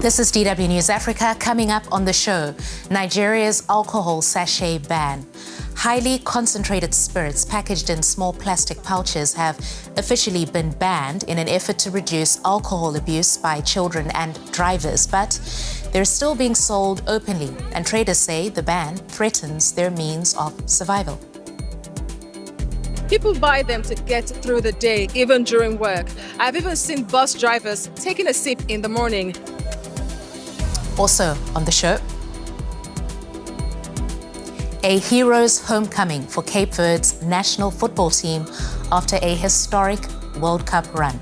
This is DW News Africa. Coming up on the show, Nigeria's alcohol sachet ban. Highly concentrated spirits packaged in small plastic pouches have officially been banned in an effort to reduce alcohol abuse by children and drivers, but they're still being sold openly, and traders say the ban threatens their means of survival. People buy them to get through the day, even during work. I've even seen bus drivers taking a sip in the morning. Also on the show, a hero's homecoming for Cape Verde's national football team after a historic World Cup run.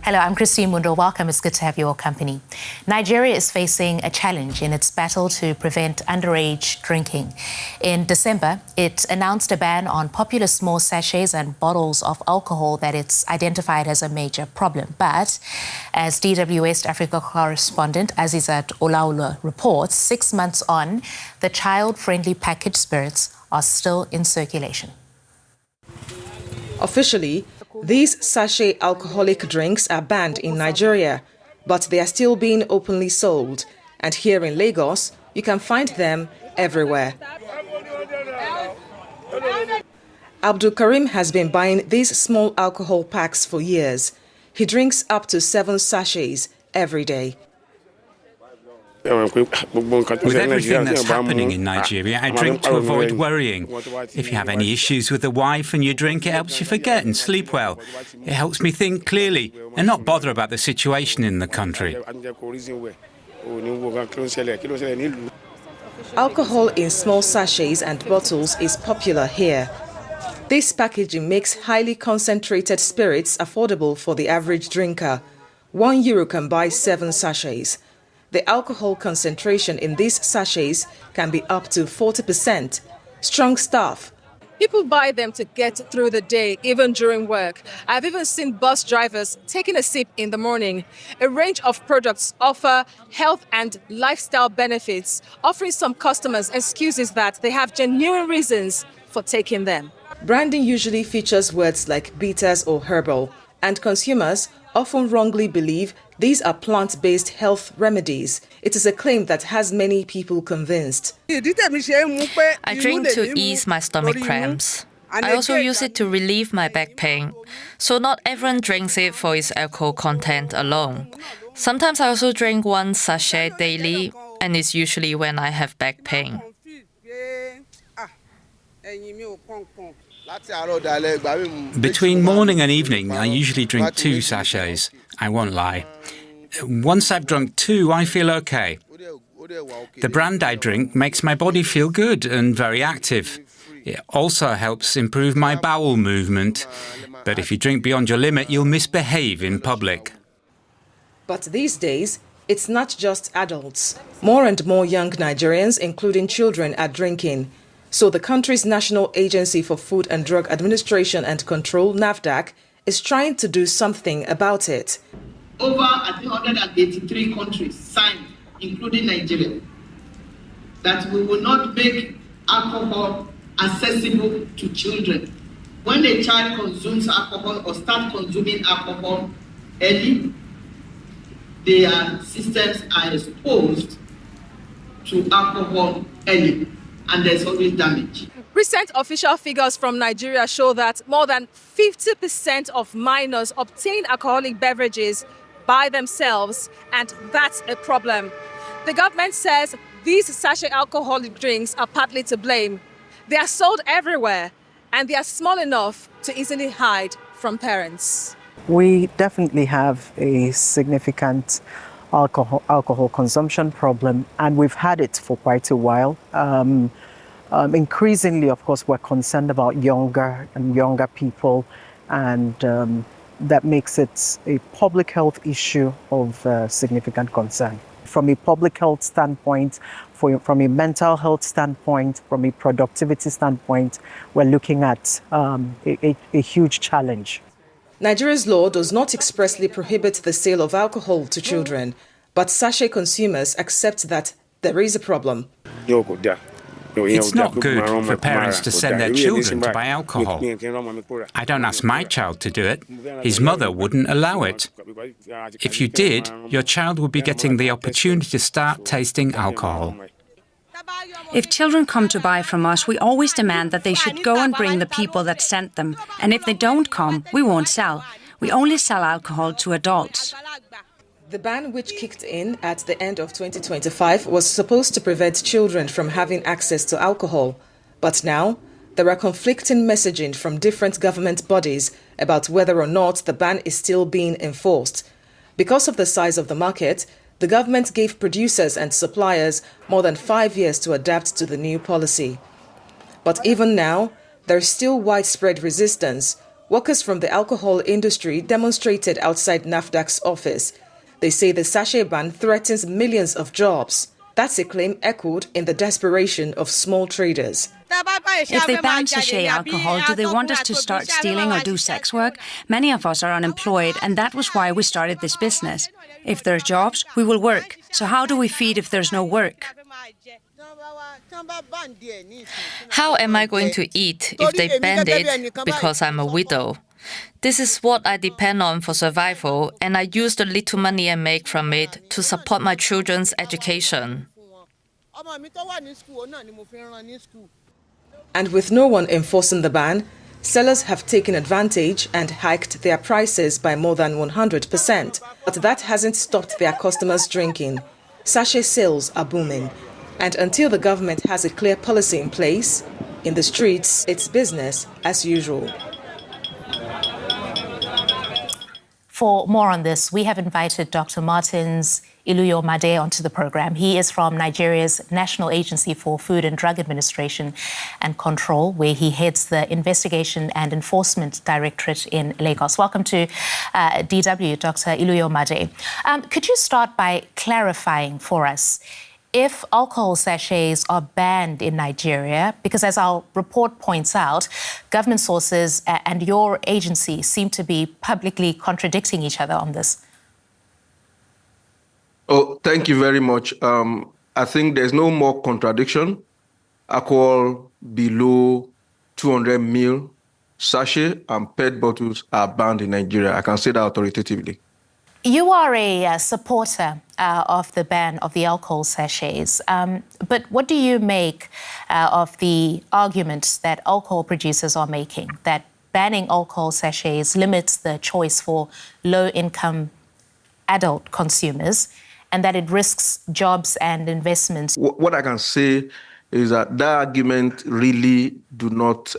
Hello, I'm Mhundwa. Welcome. It's good to have your company. Nigeria is facing a challenge in its battle to prevent underage drinking. In December, it announced a ban on popular small sachets and bottles of alcohol that it's identified as a major problem. But as DW West Africa correspondent Azizat Olaula reports, 6 months on, the child-friendly packaged spirits are still in circulation. Officially, these sachet alcoholic drinks are banned in Nigeria, but they are still being openly sold. And here in Lagos, you can find them everywhere. Abdul Karim has been buying these small alcohol packs for years. He drinks up to 7 sachets every day. With everything that's happening in Nigeria, I drink to avoid worrying. If you have any issues with the wife and you drink, it helps you forget and sleep well. It helps me think clearly and not bother about the situation in the country. Alcohol in small sachets and bottles is popular here. This packaging makes highly concentrated spirits affordable for the average drinker. €1 can buy 7 sachets. The alcohol concentration in these sachets can be up to 40%. Strong stuff. People buy them to get through the day, even during work. I've even seen bus drivers taking a sip in the morning. A range of products offer health and lifestyle benefits, offering some customers excuses that they have genuine reasons for taking them. Branding usually features words like bitters or herbal, and consumers often wrongly believe these are plant-based health remedies. It is a claim that has many people convinced. I drink to ease my stomach cramps. I also use it to relieve my back pain. So not everyone drinks it for its alcohol content alone. Sometimes I also drink 1 sachet daily, and it's usually when I have back pain. Between morning and evening, I usually drink 2 sachets. I won't lie. Once I've drunk 2, I feel okay. The brand I drink makes my body feel good and very active. It also helps improve my bowel movement. But if you drink beyond your limit, you'll misbehave in public. But these days, it's not just adults. More and more young Nigerians, including children, are drinking. So the country's National Agency for Food and Drug Administration and Control, NAFDAC, is trying to do something about it. Over 183 countries signed, including Nigeria, that we will not make alcohol accessible to children. When a child consumes alcohol or starts consuming alcohol early, their systems are exposed to alcohol early, and there's always damage. Recent official figures from Nigeria show that more than 50% of minors obtain alcoholic beverages by themselves, and that's a problem. The government says these sachet alcoholic drinks are partly to blame. They are sold everywhere, and they are small enough to easily hide from parents. We definitely have a significant alcohol consumption problem, and we've had it for quite a while. Increasingly, of course, we're concerned about younger and younger people, and that makes it a public health issue of significant concern. From a public health standpoint, from a mental health standpoint, from a productivity standpoint, we're looking at a huge challenge. Nigeria's law does not expressly prohibit the sale of alcohol to children, but sachet consumers accept that there is a problem. It's not good for parents to send their children to buy alcohol. I don't ask my child to do it. His mother wouldn't allow it. If you did, your child would be getting the opportunity to start tasting alcohol. If children come to buy from us, we always demand that they should go and bring the people that sent them. And if they don't come, we won't sell. We only sell alcohol to adults. The ban, which kicked in at the end of 2025, was supposed to prevent children from having access to alcohol. But now, there are conflicting messaging from different government bodies about whether or not the ban is still being enforced. Because of the size of the market, the government gave producers and suppliers more than 5 years to adapt to the new policy. But even now, there is still widespread resistance. Workers from the alcohol industry demonstrated outside NAFDAC's office. They say the sachet ban threatens millions of jobs. That's a claim echoed in the desperation of small traders. If they ban sachet alcohol, do they want us to start stealing or do sex work? Many of us are unemployed, and that was why we started this business. If there are jobs, we will work. So how do we feed if there's no work? How am I going to eat if they banned it because I'm a widow? This is what I depend on for survival, and I use the little money I make from it to support my children's education. And with no one enforcing the ban, sellers have taken advantage and hiked their prices by more than 100%. But that hasn't stopped their customers drinking. Sachet sales are booming. And until the government has a clear policy in place, in the streets, it's business as usual. For more on this, we have invited Dr. Martins Iluyomade onto the program. He is from Nigeria's National Agency for Food and Drug Administration and Control, where he heads the Investigation and Enforcement Directorate in Lagos. Welcome to DW, Dr. Iluyomade. Could you start by clarifying for us if alcohol sachets are banned in Nigeria, because as our report points out, government sources and your agency seem to be publicly contradicting each other on this? Oh, thank you very much. I think there's no more contradiction. Alcohol below 200 ml sachet and PET bottles are banned in Nigeria. I can say that authoritatively. You are a supporter of the ban of the alcohol sachets, but what do you make of the arguments that alcohol producers are making, that banning alcohol sachets limits the choice for low-income adult consumers and that it risks jobs and investments? What I can say is that argument really do not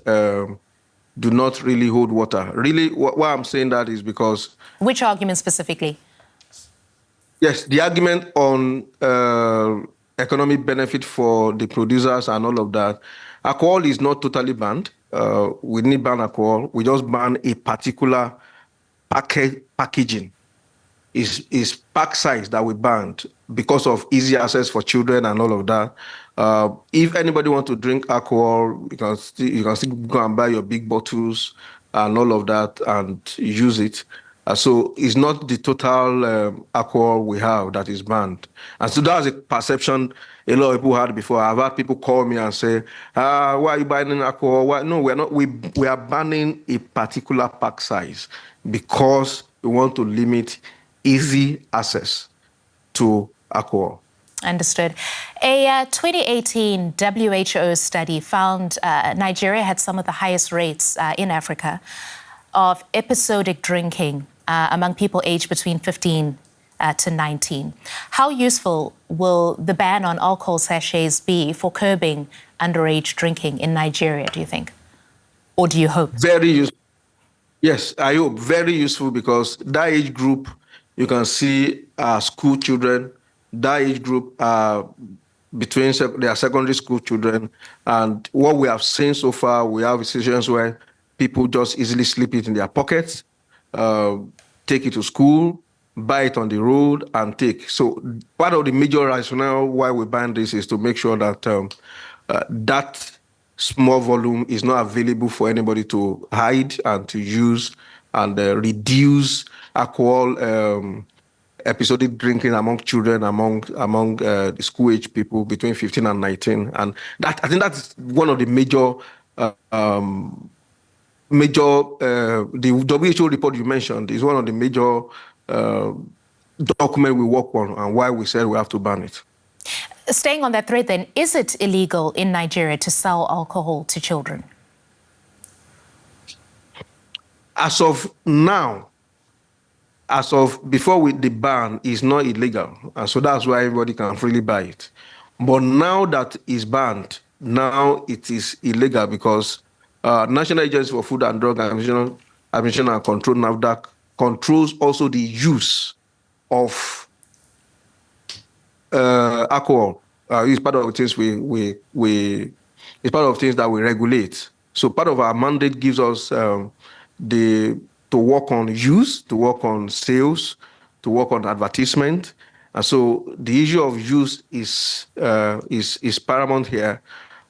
really hold water. Really, why I'm saying that is because... Which argument specifically? Yes, the argument on economic benefit for the producers and all of that. Alcohol is not totally banned. We didn't ban alcohol. We just ban a particular packaging. Is pack size that we banned because of easy access for children and all of that. If anybody wants to drink alcohol, you can still go and buy your big bottles and all of that and use it. So it's not the total alcohol we have that is banned. And so that's a perception a lot of people had before. I've had people call me and say, why are you banning alcohol? Why? No, we're not. We are banning a particular pack size because we want to limit easy access to alcohol. Understood. A 2018 WHO study found Nigeria had some of the highest rates in Africa of episodic drinking among people aged between 15 to 19. How useful will the ban on alcohol sachets be for curbing underage drinking in Nigeria, do you think? Or do you hope? Very useful. Yes, I hope. Very useful because that age group, you can see school children, that age group between their secondary school children. And what we have seen so far, we have situations where people just easily slip it in their pockets, take it to school, buy it on the road and take. So part of the major rationale why we ban this is to make sure that that small volume is not available for anybody to hide and to use and reduce alcohol episodic drinking among children, among school-age people between 15 and 19, and I think that's one of the major. The WHO report you mentioned is one of the major documents we work on, and why we said we have to ban it. Staying on that thread then, is it illegal in Nigeria to sell alcohol to children? As of now, as of before the ban, is not illegal. And so that's why everybody can freely buy it. But now that it's banned, now it is illegal because National Agency for Food and Drug Administration and Control, NAFDAC, controls also the use of alcohol. It's part of the things it's part of things that we regulate. So part of our mandate gives us to work on use, to work on sales, to work on advertisement. And so the issue of use is paramount here,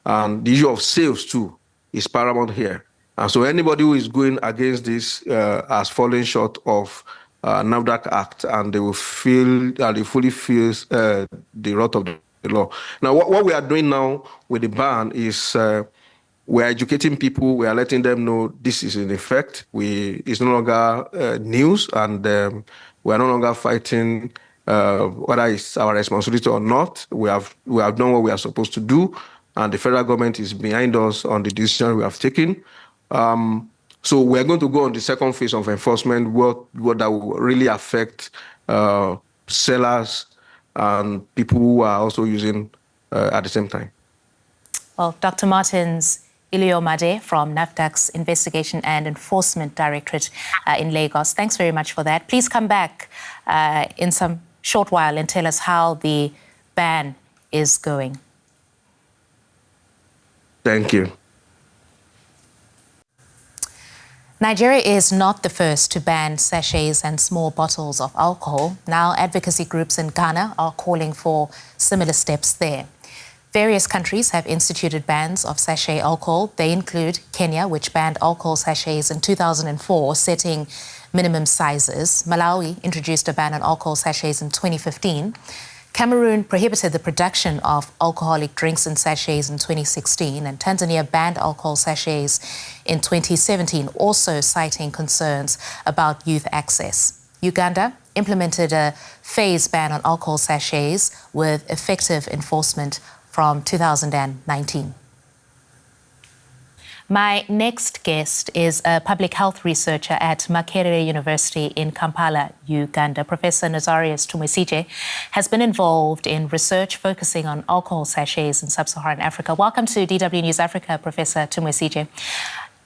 and the issue of sales too is paramount here. And so anybody who is going against this has fallen short of NAFDAC Act, and they will fully feel the wrath of the law. Now, what we are doing now with the ban is we're educating people. We are letting them know this is in effect. It's no longer news, and we are no longer fighting whether it's our responsibility or not. We have done what we are supposed to do, and the federal government is behind us on the decision we have taken. So we're going to go on the second phase of enforcement, what that will really affect sellers and people who are also using at the same time. Well, Dr. Martins Iliomade from NAFDAC's Investigation and Enforcement Directorate in Lagos, thanks very much for that. Please come back in some short while and tell us how the ban is going. Thank you. Nigeria is not the first to ban sachets and small bottles of alcohol. Now, advocacy groups in Ghana are calling for similar steps there. Various countries have instituted bans of sachet alcohol. They include Kenya, which banned alcohol sachets in 2004, setting minimum sizes. Malawi introduced a ban on alcohol sachets in 2015. Cameroon prohibited the production of alcoholic drinks in sachets in 2016, and Tanzania banned alcohol sachets in 2017, also citing concerns about youth access. Uganda implemented a phased ban on alcohol sachets with effective enforcement from 2019. My next guest is a public health researcher at Makerere University in Kampala, Uganda. Professor Nazarius Tumwesije has been involved in research focusing on alcohol sachets in sub-Saharan Africa. Welcome to DW News Africa, Professor Tumwesije.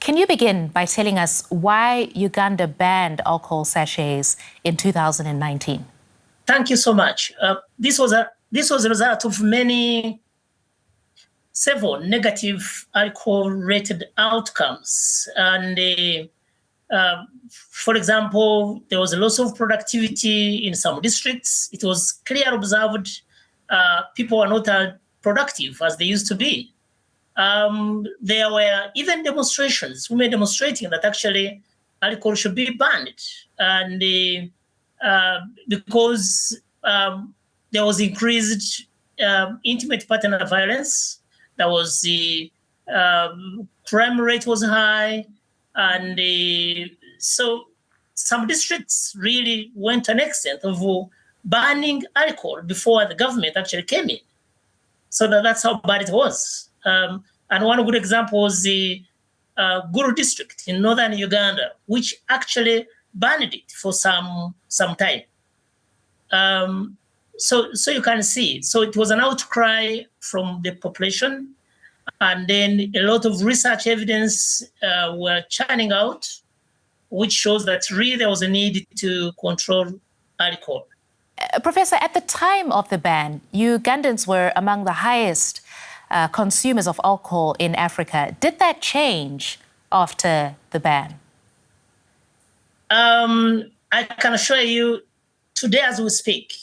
Can you begin by telling us why Uganda banned alcohol sachets in 2019? Thank you so much. This was a result of several negative alcohol-related outcomes. And for example, there was a loss of productivity in some districts. It was clearly observed people were not productive as they used to be. There were even demonstrations, women demonstrating that actually alcohol should be banned. And because there was increased intimate partner violence, there was the crime rate was high, and so some districts really went to an extent of banning alcohol before the government actually came in. So that's how bad it was. And one good example was the Guru district in northern Uganda, which actually banned it for some time. So you can see, so it was an outcry from the population, and then a lot of research evidence were churning out, which shows that really there was a need to control alcohol. Professor, at the time of the ban, Ugandans were among the highest consumers of alcohol in Africa. Did that change after the ban? I can assure you, today as we speak,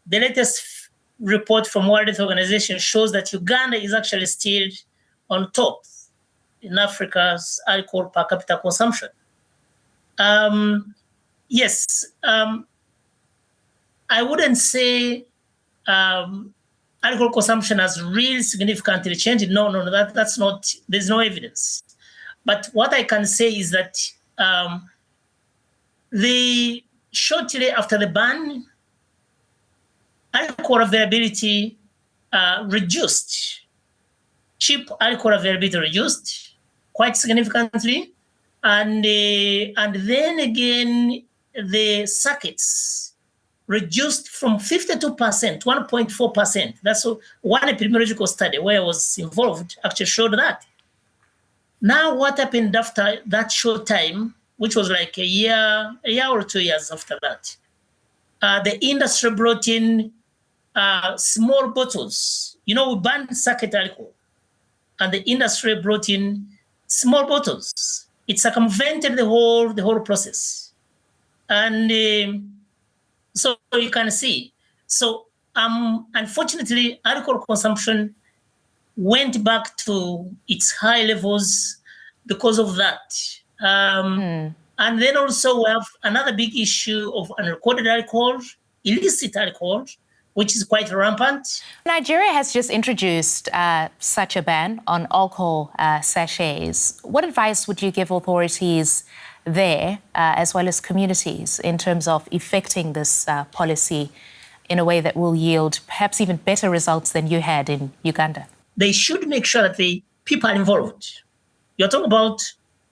the latest report from World Health Organization shows that Uganda is actually still on top in Africa's alcohol per capita consumption. Yes, I wouldn't say alcohol consumption has really significantly changed. No, that's not, there's no evidence. But what I can say is that shortly after the ban, alcohol availability reduced. Cheap alcohol availability reduced quite significantly. And then again, the sachets reduced from 52% to 1.4%. That's one epidemiological study where I was involved actually showed that. Now, what happened after that short time, which was like a year or 2 years after that, the industry brought in small bottles. You know, we banned sachet alcohol, and the industry brought in small bottles. It circumvented the whole process, and so you can see. So unfortunately, alcohol consumption went back to its high levels because of that. And then also we have another big issue of unrecorded alcohol, illicit alcohol, which is quite rampant. Nigeria has just introduced such a ban on alcohol sachets. What advice would you give authorities there, as well as communities, in terms of effecting this policy in a way that will yield perhaps even better results than you had in Uganda? They should make sure that the people are involved. You're talking about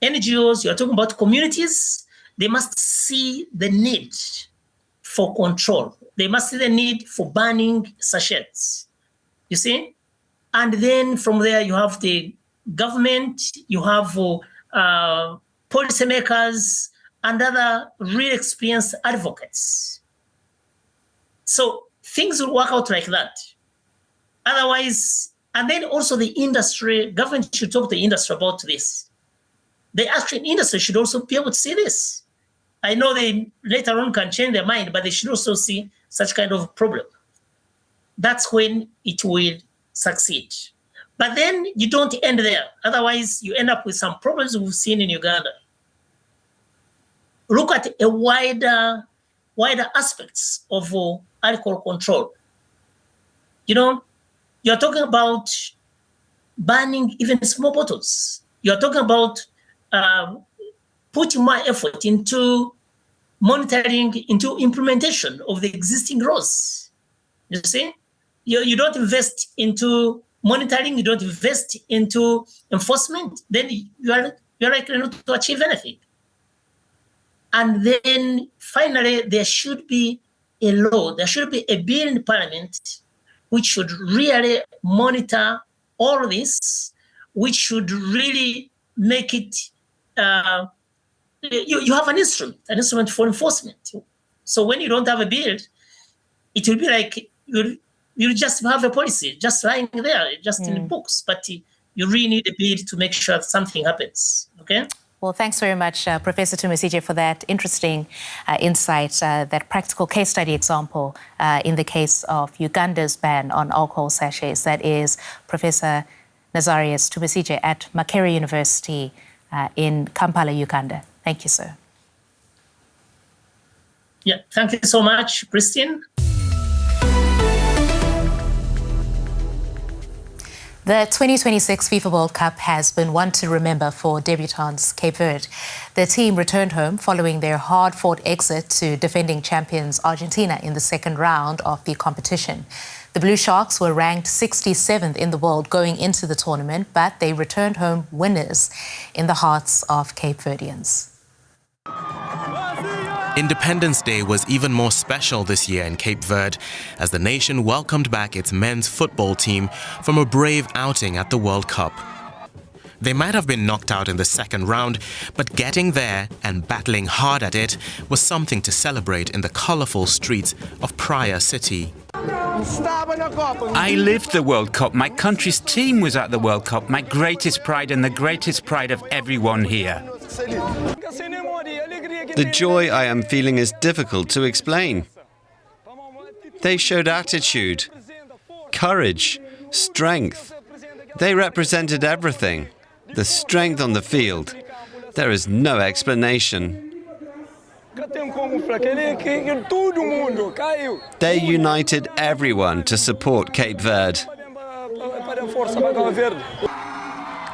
NGOs, you're talking about communities. They must see the need for control. They must see the need for banning sachets, you see? And then from there, you have the government, you have policymakers, and other really experienced advocates. So things will work out like that. Otherwise, and then also the industry, government should talk to the industry about this. The actual industry should also be able to see this. I know they later on can change their mind, but they should also see such kind of problem. That's when it will succeed. But then you don't end there. Otherwise, you end up with some problems we've seen in Uganda. Look at a wider aspects of alcohol control. You know, you're talking about banning even small bottles. You're talking about putting more effort into monitoring, into implementation of the existing laws. You see, you don't invest into monitoring, you don't invest into enforcement, then you're likely not to achieve anything. And then finally, there should be a law, there should be a bill in Parliament which should really monitor all this, which should really make it, you have an instrument for enforcement. So when you don't have a bill, it will be like you just have a policy just lying there, just in the books, but you really need a bill to make sure something happens, okay? Well, thanks very much, Professor Tumusije, for that interesting insight, that practical case study example in the case of Uganda's ban on alcohol sachets. That is Professor Nazarius Tumusije at Makerere University in Kampala, Uganda. Thank you, sir. Yeah, thank you so much, Christine. The 2026 FIFA World Cup has been one to remember for debutants Cape Verde. The team returned home following their hard-fought exit to defending champions Argentina in the second round of the competition. The Blue Sharks were ranked 67th in the world going into the tournament, but they returned home winners in the hearts of Cape Verdeans. Independence Day was even more special this year in Cape Verde as the nation welcomed back its men's football team from a brave outing at the World Cup. They might have been knocked out in the second round, but getting there and battling hard at it was something to celebrate in the colourful streets of Praia City. I lived the World Cup. My country's team was at the World Cup. My greatest pride and the greatest pride of everyone here. The joy I am feeling is difficult to explain. They showed attitude, courage, strength. They represented everything. The strength on the field. There is no explanation. They united everyone to support Cape Verde.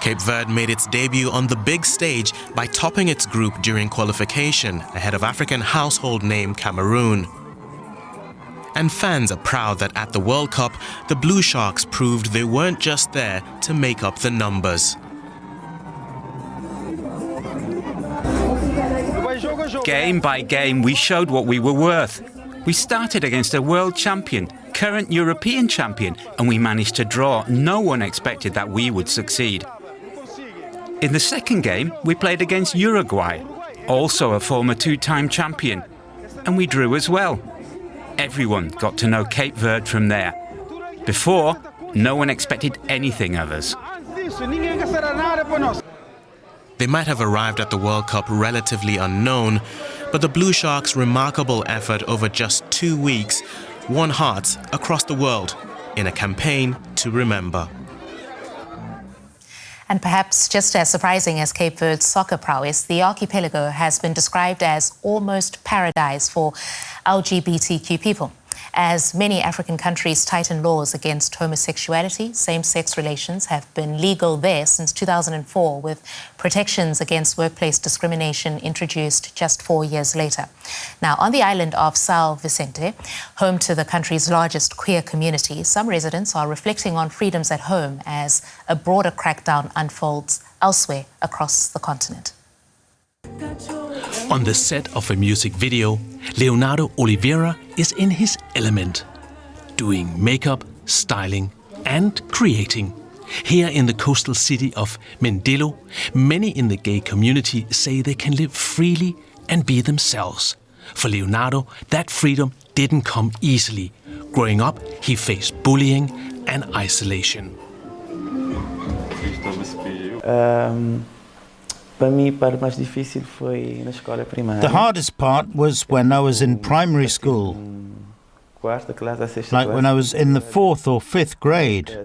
Cape Verde made its debut on the big stage by topping its group during qualification ahead of African household name Cameroon. And fans are proud that at the World Cup, the Blue Sharks proved they weren't just there to make up the numbers. Game by game, we showed what we were worth. We started against a world champion, current European champion, and we managed to draw. No one expected that we would succeed. In the second game, we played against Uruguay, also a former two-time champion, and we drew as well. Everyone got to know Cape Verde from there. Before, no one expected anything of us. They might have arrived at the World Cup relatively unknown, but the Blue Sharks' remarkable effort over just 2 weeks won hearts across the world in a campaign to remember. And perhaps just as surprising as Cape Verde's soccer prowess, the archipelago has been described as almost paradise for LGBTQ people. As many African countries tighten laws against homosexuality, same-sex relations have been legal there since 2004, with protections against workplace discrimination introduced just 4 years later. Now, on the island of São Vicente, home to the country's largest queer community, some residents are reflecting on freedoms at home as a broader crackdown unfolds elsewhere across the continent. On the set of a music video, Leonardo Oliveira is in his element, doing makeup, styling and creating. Here in the coastal city of Mindelo, many in the gay community say they can live freely and be themselves. For Leonardo, that freedom didn't come easily. Growing up, he faced bullying and isolation. The hardest part was when I was in primary school, like when I was in the 4th or 5th grade.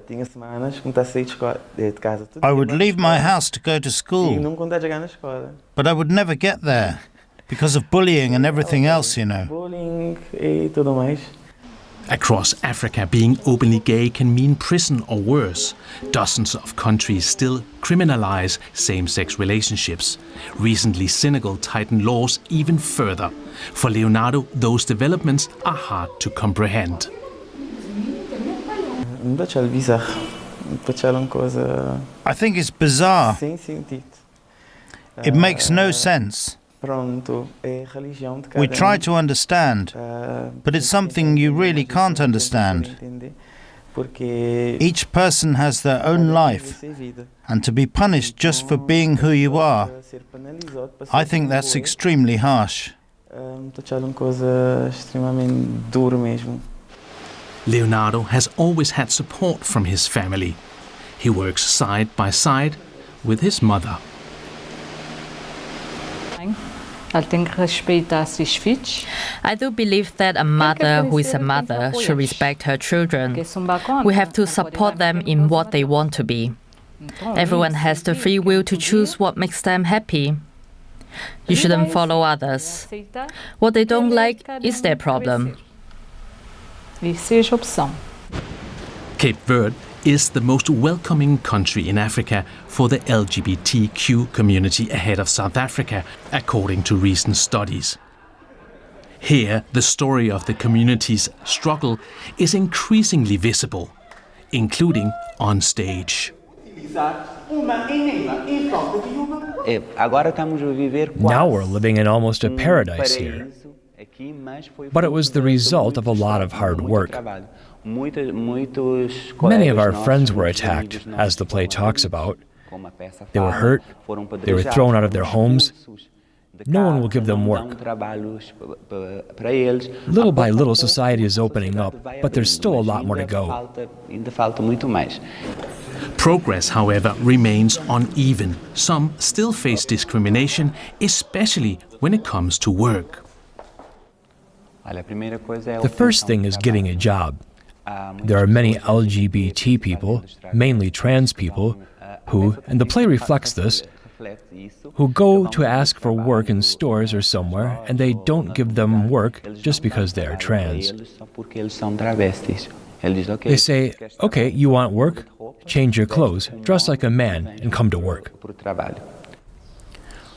I would leave my house to go to school, but I would never get there because of bullying and everything else, you know. Across Africa, being openly gay can mean prison or worse. Dozens of countries still criminalize same-sex relationships. Recently, Senegal tightened laws even further. For Leonardo, those developments are hard to comprehend. I think it's bizarre. It makes no sense. We try to understand, but it's something you really can't understand. Each person has their own life, and to be punished just for being who you are, I think that's extremely harsh. Leonardo has always had support from his family. He works side by side with his mother. I do believe that a mother who is a mother should respect her children. We have to support them in what they want to be. Everyone has the free will to choose what makes them happy. You shouldn't follow others. What they don't like is their problem. Cape Verde is the most welcoming country in Africa for the LGBTQ community ahead of South Africa, according to recent studies. Here, the story of the community's struggle is increasingly visible, including on stage. Now we're living in almost a paradise here. But it was the result of a lot of hard work. Many of our friends were attacked, as the play talks about. They were hurt, they were thrown out of their homes. No one will give them work. Little by little, society is opening up, but there's still a lot more to go. Progress, however, remains uneven. Some still face discrimination, especially when it comes to work. The first thing is getting a job. There are many LGBT people, mainly trans people, who, and the play reflects this, who go to ask for work in stores or somewhere, and they don't give them work just because they are trans. They say, okay, you want work? Change your clothes, dress like a man, and come to work.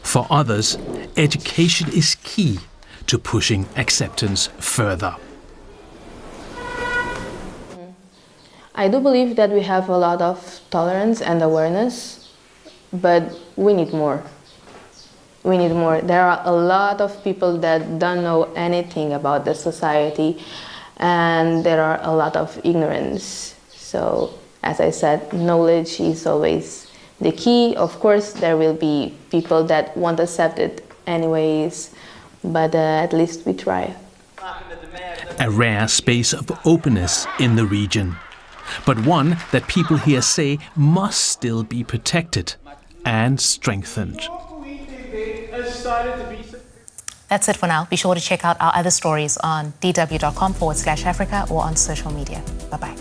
For others, education is key to pushing acceptance further. I do believe that we have a lot of tolerance and awareness, but we need more. We need more. There are a lot of people that don't know anything about the society, and there are a lot of ignorance. So, as I said, knowledge is always the key. Of course, there will be people that won't accept it anyways, but at least we try. A rare space of openness in the region, but one that people here say must still be protected and strengthened. That's it for now. Be sure to check out our other stories on dw.com/Africa or on social media. Bye-bye.